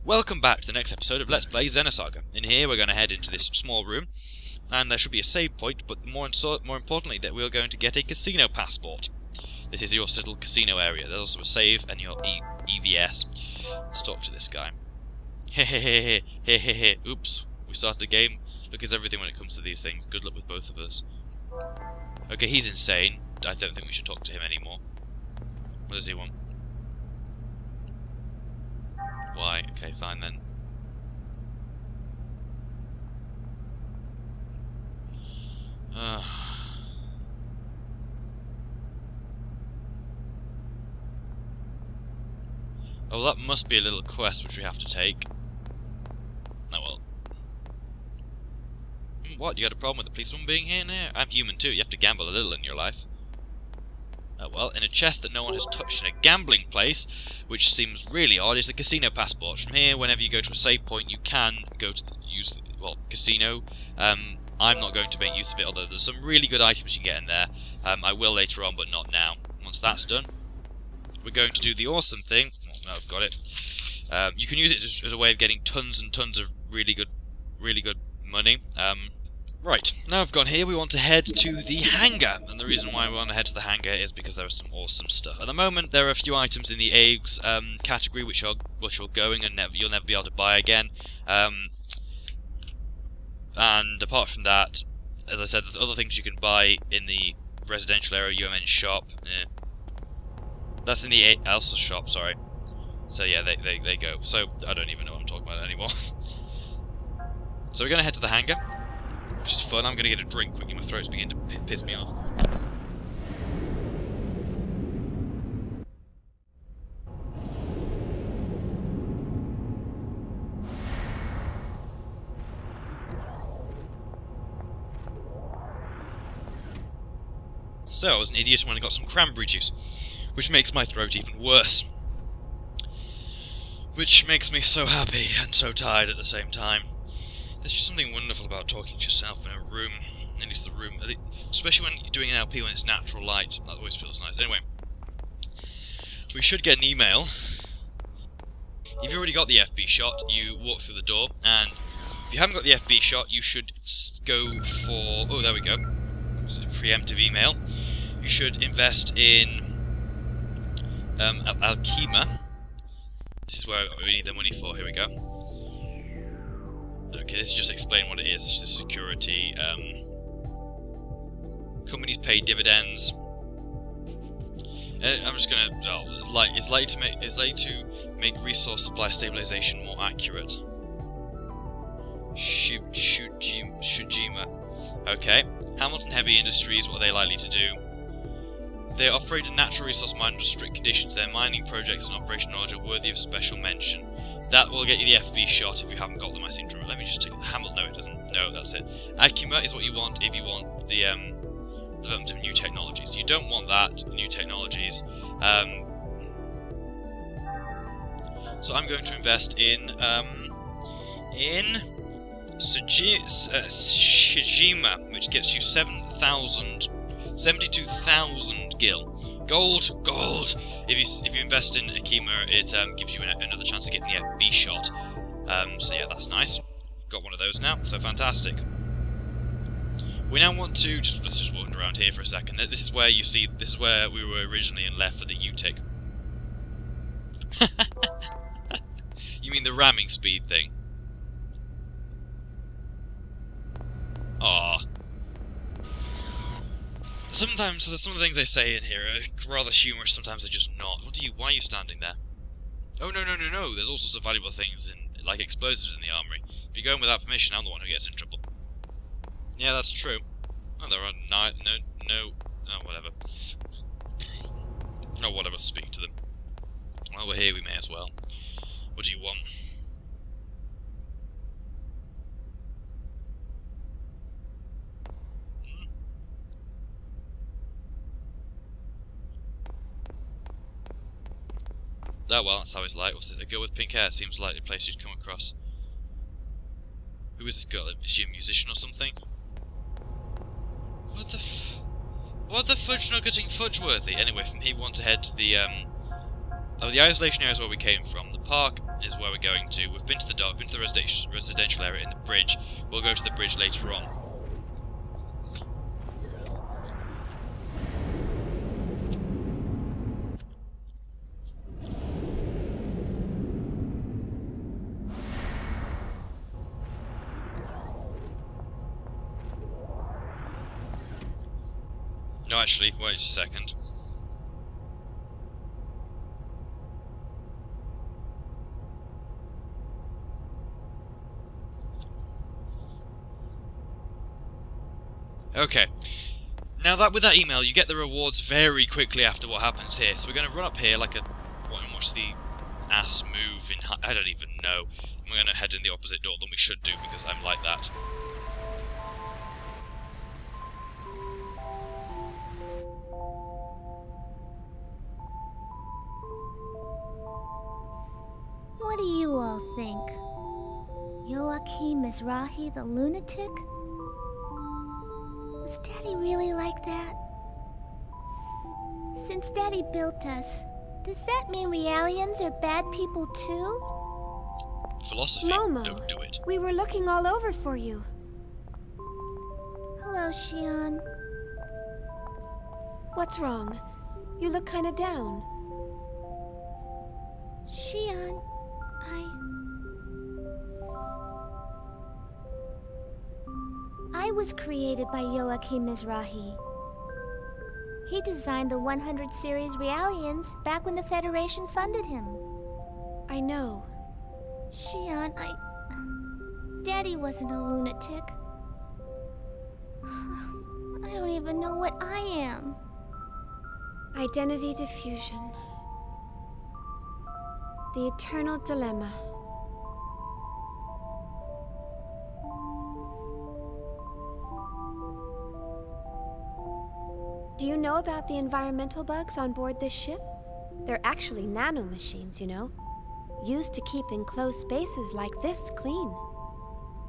Welcome back to the next episode of Let's Play Xenosaga. In here we're going to head into this small room, and there should be a save point, but more importantly that we're going to get a casino passport. This is your little casino area. There's also a save and your EVS. Let's talk to this guy. Hehehe. Oops, we started the game. Look, it's everything when it comes to these things. Good luck with both of us. Okay, he's insane. I don't think we should talk to him anymore. What does he want? Why? Okay, fine then. Oh, that must be a little quest which we have to take. Oh well. What? You had a problem with the policeman being here now? I'm human too. You have to gamble a little in your life. Oh well, in a chest that no one has touched in a gambling place, which seems really odd, is the casino passport. From here, whenever you go to a save point, you can go to casino. I'm not going to make use of it, although there's some really good items you can get in there. I will later on, but not now. Once that's done, we're going to do the awesome thing. Oh, I've got it. You can use it just as a way of getting tons and tons of really good money. Right, now I've gone here, we want to head to the hangar, and the reason why we want to head to the hangar is because there is some awesome stuff. At the moment, there are a few items in the eggs category which are going and you'll never be able to buy again. And apart from that, as I said, there's other things you can buy in the residential area UMN shop. That's in the Elsa shop, sorry. So yeah, they go. So I don't even know what I'm talking about anymore. So we're going to head to the hangar, which is fun. I'm going to get a drink quickly, my throat's beginning to piss me off. So, I was an idiot when I got some cranberry juice, which makes my throat even worse. Which makes me so happy and so tired at the same time. There's just something wonderful about talking to yourself in a room, at least the room, especially when you're doing an LP when it's natural light. That always feels nice. Anyway, we should get an email. If you've already got the FB shot, you walk through the door, and if you haven't got the FB shot, you should go for... Oh, there we go. This is a preemptive email. You should invest in Alchema. This is where we need the money for. Here we go. Okay, this is just explain what it is. It's just security. Companies pay dividends. I'm just gonna. Oh, it's likely to make resource supply stabilization more accurate. Shujima. Okay. Hamilton Heavy Industries. What are they likely to do? They operate a natural resource mine under strict conditions. Their mining projects and operation knowledge are worthy of special mention. That will get you the FB shot if you haven't got them, I seem to remember. Let me just take the Hamilton. No, it doesn't. No, that's it. Akima is what you want if you want the development of new technologies. You don't want that, new technologies. So I'm going to invest in Shijima, which gets you 72,000 gil. Gold! If you invest in Akima, it gives you another chance of getting the FB shot. So yeah, that's nice. Got one of those now, so fantastic. We now want to let's just walk around here for a second. This is where this is where we were originally and left for the UTIC. You mean the ramming speed thing? Aww. Sometimes some of the things they say in here are rather humorous, sometimes they're just not. Why are you standing there? Oh no, there's all sorts of valuable things, like explosives in the armory. If you go in without permission, I'm the one who gets in trouble. Yeah, that's true. Oh, there are whatever. No, whatever, speak to them. While we're here, we may as well. What do you want? Oh well, that's how he's like. What's it? A girl with pink hair seems like a place you'd come across. Who is this girl? Is she a musician or something? What the fudge nuggeting fudgeworthy? Anyway, from here we want to head to the the isolation area is where we came from. The park is where we're going to. We've been to the dock, been to the residential area in the bridge. We'll go to the bridge later on. No, actually, wait a second. Okay. Now that with that email, you get the rewards very quickly after what happens here. So we're going to run up here like a... and watch the ass move in... I don't even know. We're going to head in the opposite door than we should do because I'm like that. What do you all think? Joachim Mizrahi the lunatic? Was Daddy really like that? Since Daddy built us, does that mean Realians are bad people too? Philosophy, Momo, don't do it. we were looking all over for you. Hello, Xion. What's wrong? You look kinda down. Xion, I was created by Joachim Mizrahi. He designed the 100 series Realians back when the Federation funded him. I know. Xion, Daddy wasn't a lunatic. I don't even know what I am. Identity diffusion. The eternal dilemma. Do you know about the environmental bugs on board this ship? They're actually nanomachines, you know, used to keep enclosed spaces like this clean.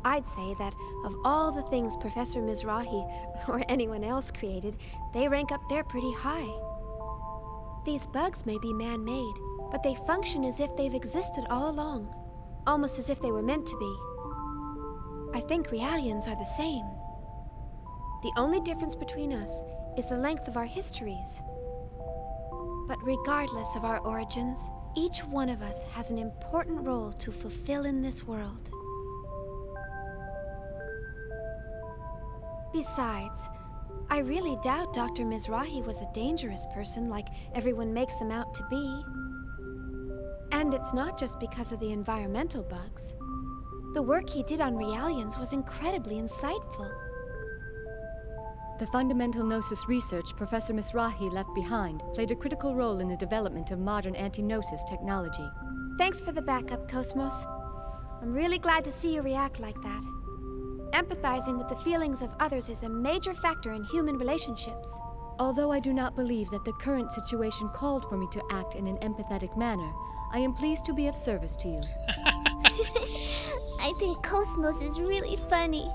I'd say that of all the things Professor Mizrahi or anyone else created, they rank up there pretty high. These bugs may be man-made, but they function as if they've existed all along, almost as if they were meant to be. I think Realians are the same. The only difference between us is the length of our histories. But regardless of our origins, each one of us has an important role to fulfill in this world. Besides, I really doubt Dr. Mizrahi was a dangerous person like everyone makes him out to be. And it's not just because of the environmental bugs. The work he did on Realians was incredibly insightful. The fundamental Gnosis research Professor Mizrahi left behind played a critical role in the development of modern anti-Gnosis technology. Thanks for the backup, Cosmos. I'm really glad to see you react like that. Empathizing with the feelings of others is a major factor in human relationships. Although I do not believe that the current situation called for me to act in an empathetic manner, I am pleased to be of service to you. I think Cosmos is really funny.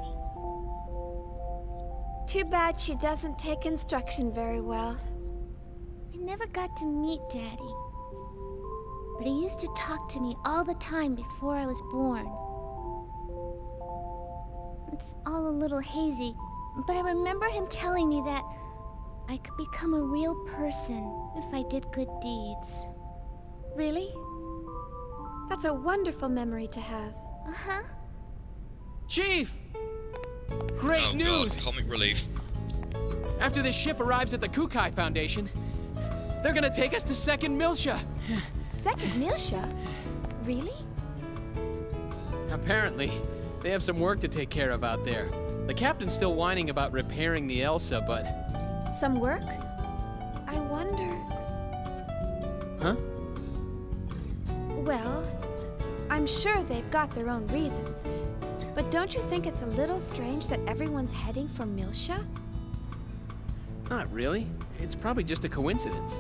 Too bad she doesn't take instruction very well. I never got to meet Daddy, but he used to talk to me all the time before I was born. It's all a little hazy, but I remember him telling me that I could become a real person if I did good deeds. Really? That's a wonderful memory to have. Uh-huh. Chief! Great news! God, comic relief. After this ship arrives at the Kukai Foundation, they're gonna take us to Second Milsha. Second Milsha? Really? Apparently, they have some work to take care of out there. The captain's still whining about repairing the Elsa, but... Some work? I wonder... Huh? Well, I'm sure they've got their own reasons. But don't you think it's a little strange that everyone's heading for Milsha? Not really. It's probably just a coincidence.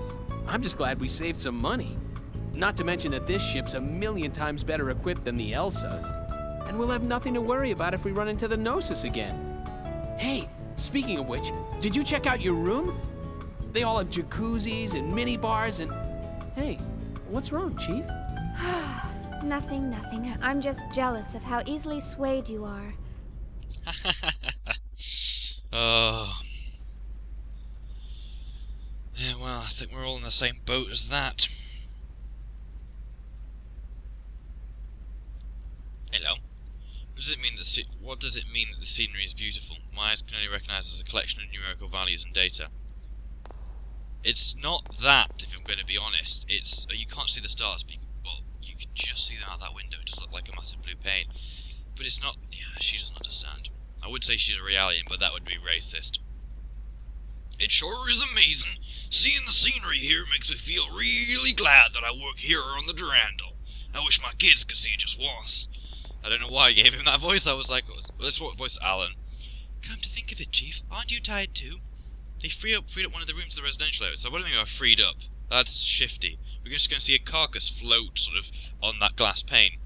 I'm just glad we saved some money. Not to mention that this ship's 1,000,000 times better equipped than the Elsa. And we'll have nothing to worry about if we run into the Gnosis again. Hey, speaking of which, did you check out your room? They all have jacuzzis and mini bars and... Hey, what's wrong, Chief? Nothing, nothing. I'm just jealous of how easily swayed you are. Oh. Yeah, well, I think we're all in the same boat as that. Hello. What does it mean that the scenery is beautiful? My eyes can only recognise as a collection of numerical values and data. It's not that, if I'm going to be honest. It's you can't see the stars, but you can just see them out that window. It does look like a massive blue pane. But it's not... Yeah, she doesn't understand. I would say she's a Realian, but that would be racist. It sure is amazing. Seeing the scenery here makes me feel really glad that I work here on the Durandal. I wish my kids could see it just once. I don't know why I gave him that voice. I was like, well, let's voice Alan. Come to think of it, Chief, aren't you tired too? They freed up one of the rooms of the residential area, so what do you mean by freed up? That's shifty. We're just going to see a carcass float, sort of, on that glass pane.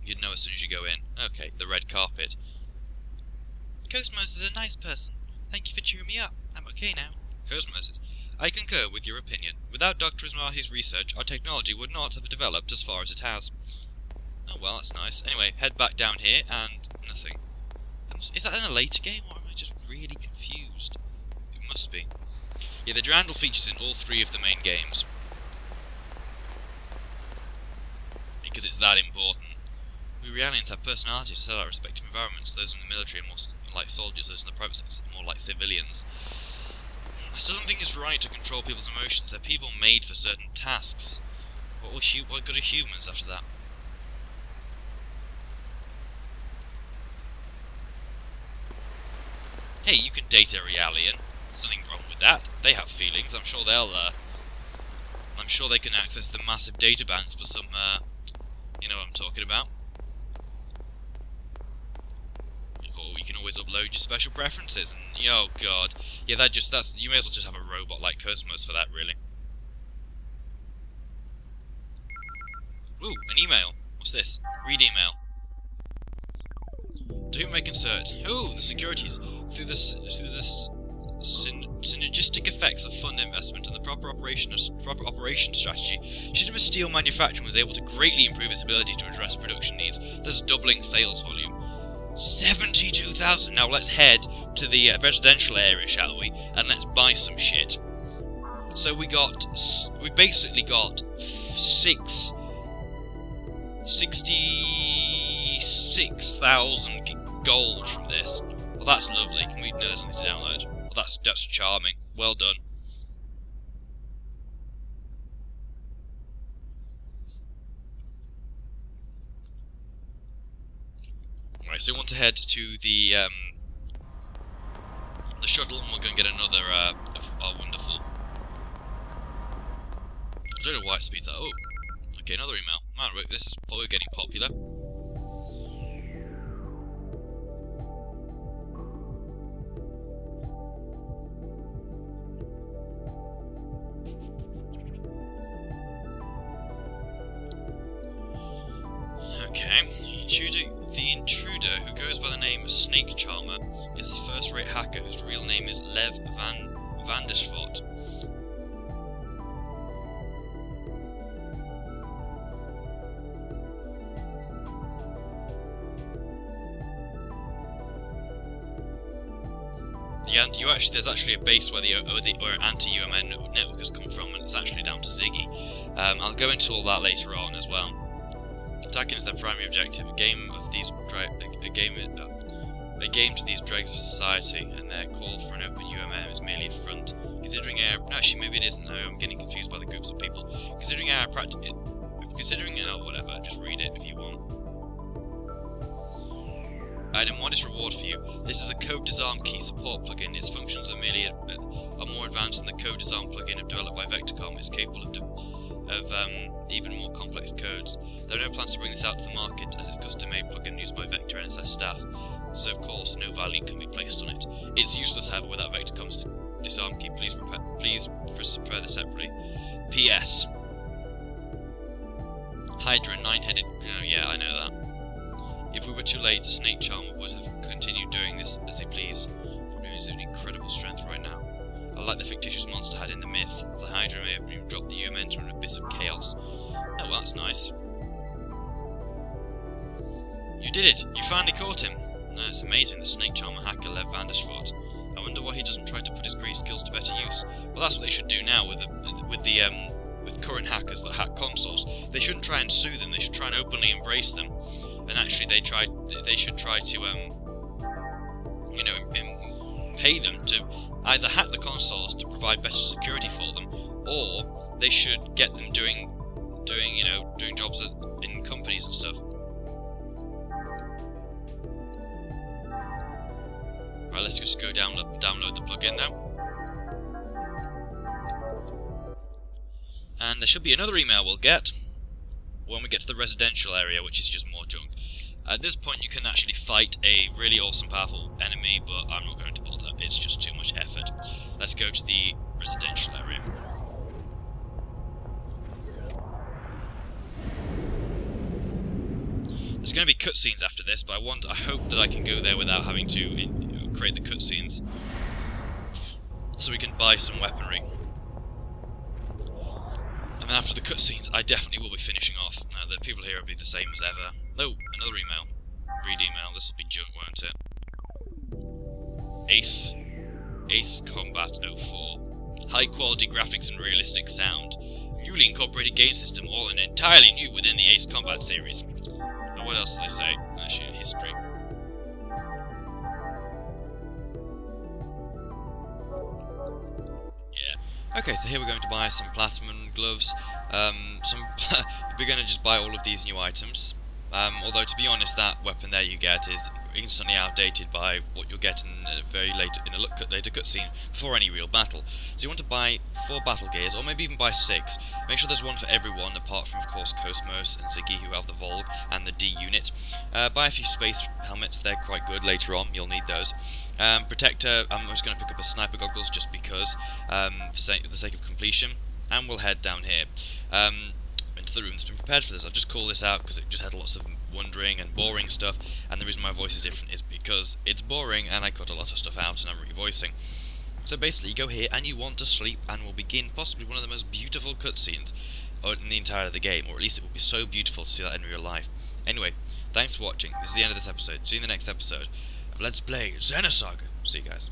You'd know as soon as you go in. Okay, the red carpet. Cosmos is a nice person. Thank you for cheering me up. I'm okay now. Cosmos, I concur with your opinion. Without Dr. Ismahi's research, our technology would not have developed as far as it has. Oh well, that's nice. Anyway, head back down here, and nothing. Is that in a later game, or am I just really confused? It must be. Yeah, the Durandal features in all 3 of the main games. Because it's that important. We Realians have personalities to set our respective environments. Those in the military are more like soldiers, those in the private sector are more like civilians. I still don't think it's right to control people's emotions. They're people made for certain tasks. What good are humans after that? Hey, you can date a Realian. There's nothing wrong with that. They have feelings. I'm sure they'll. I'm sure they can access the massive data banks for some. You know what I'm talking about. Or you can always upload your special preferences. And oh god, yeah, that's you may as well just have a robot like Cosmos for that, really. Ooh, an email. What's this? Read email. To whom may concert? Oh, the securities. Through the synergistic effects of fund investment and the proper operation strategy, Shinima's steel manufacturing was able to greatly improve its ability to address production needs, thus doubling sales volume. 72,000. Now let's head to the residential area, shall we? And let's buy some shit. So we basically got 66,000 gold from this. Well, that's lovely. Can we? No, there's nothing to download. Well, that's charming. Well done. Right, so we want to head to the shuttle, and we're going to get another our wonderful. I don't know why it speeds that. Oh, okay, another email. Man, this is probably getting popular. Okay, the intruder, who goes by the name of Snake Charmer, is a first-rate hacker whose real name is Lev Van Dishvort. There's actually a base where where anti-UMN network has come from, and it's actually down to Ziggy. I'll go into all that later on as well. Attacking is their primary objective. A game to these dregs of society, and their call for an open UMM is merely a front. Considering actually maybe it isn't. No, I'm getting confused by the groups of people. Considering whatever. Just read it if you want. Item modest reward for you. This is a code disarm key support plugin. Its functions are more advanced than the code disarm plugin developed by Vectorcom. It's capable of even more complex codes. There are no plans to bring this out to the market, as it's custom-made plugin used by Vector NSS staff, so of course no value can be placed on it. It's useless, however, without Vectorcom's disarm key. Please prepare this separately. P.S. Hydra, 9-headed... Oh yeah, I know that. If we were too late, the Snake Charmer would have continued doing this as he pleased. Probably exhibiting incredible strength right now. I like the fictitious monster had in the myth. The Hydra may have dropped the UMN into an abyss of chaos. Oh, well, that's nice. You did it! You finally caught him! It's amazing, the snake charmer hacker Lev Vandersfort. I wonder why he doesn't try to put his grease skills to better use. Well, that's what they should do now with current hackers that hack consoles. They shouldn't try and sue them. They should try and openly embrace them. And actually, they should try to pay them to either hack the consoles to provide better security for them, or they should get them doing jobs in companies and stuff. Right, let's just go download the plugin now. And there should be another email we'll get when we get to the residential area, which is just more junk. At this point you can actually fight a really awesome, powerful enemy, but I'm not going to bother. It's just too much effort. Let's go to the residential area. There's going to be cutscenes after this, but I hope that I can go there without having to create the cutscenes, so we can buy some weaponry. And then after the cutscenes, I definitely will be finishing off. The people here will be the same as ever. Oh, another email. Read email. This will be junk, won't it? Ace Combat 04. High quality graphics and realistic sound. Newly incorporated game system, all and entirely new within the Ace Combat series. Now, what else do they say? Actually, history. Okay, so here we're going to buy some platinum gloves. We're going to just buy all of these new items. Although, to be honest, that weapon there you get is instantly outdated by what you'll get in a later cutscene before any real battle. So you want to buy 4 battle gears, or maybe even buy 6. Make sure there's one for everyone, apart from, of course, Cosmos and Ziggy, who have the Volg and the D unit. Buy a few space helmets, they're quite good later on, you'll need those. Protector, I'm just going to pick up a sniper goggles just because, for the sake of completion, and we'll head down here. Into the room that's been prepared for this. I'll just call this out because it just had lots of wondering and boring stuff, and the reason my voice is different is because it's boring and I cut a lot of stuff out and I'm revoicing. So basically you go here and you want to sleep, and we'll begin possibly one of the most beautiful cutscenes in the entire of the game, or at least it will be so beautiful to see that in real life. Anyway, thanks for watching. This is the end of this episode. See you in the next episode of Let's Play Xenosaga. See you guys.